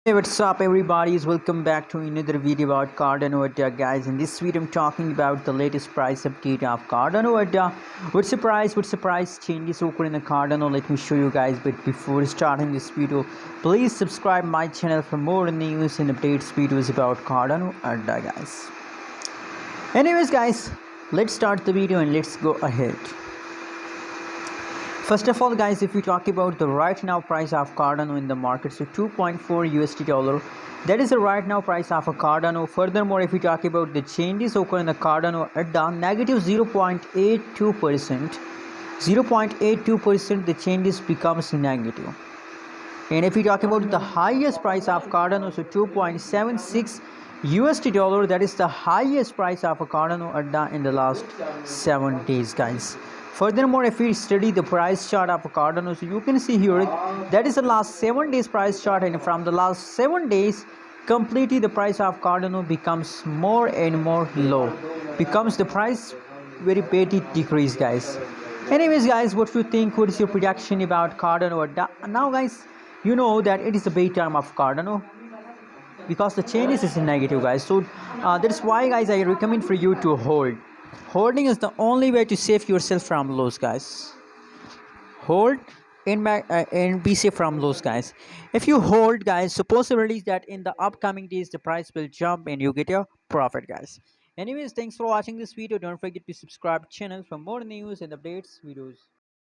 Hey, what's up everybody? Welcome back to another video about Cardano Reality, guys. In this video I'm talking about the latest price update of Cardano Reality. What's the price changes occur in the Cardano? Let me show you guys, but before starting this video, please subscribe my channel for more news and updates videos about Cardano Reality, guys. Anyways guys, let's start the video and let's go ahead. First of all guys, if we talk about the right now price of Cardano in the market, so 2.4 USD dollar, that is the right now price of a Cardano. Furthermore, if we talk about the changes occur in the Cardano at the negative 0.82%, 0.82% the changes becomes negative. And if we talk about the highest price of Cardano, so 2.76 USD dollar, that is the highest price of a Cardano ADA in the last 7 days, guys. Furthermore, if we study the price chart of a Cardano, so you can see here that is the last 7 days price chart, and from the last 7 days completely the price of Cardano becomes more and more low, becomes the price very petty decrease, guys. Anyways guys, what do you think? What is your prediction about Cardano ADA? Now guys, you know that it is the big term of Cardano because the changes is in negative, guys. So that's why guys I recommend for you to hold. Holding is the only way to save yourself from loss, guys. Hold and be safe from loss, guys. If you hold, guys, so possibilities that in the upcoming days the price will jump and you get your profit, guys. Anyways, thanks for watching this video. Don't forget to subscribe channel for more news and updates videos.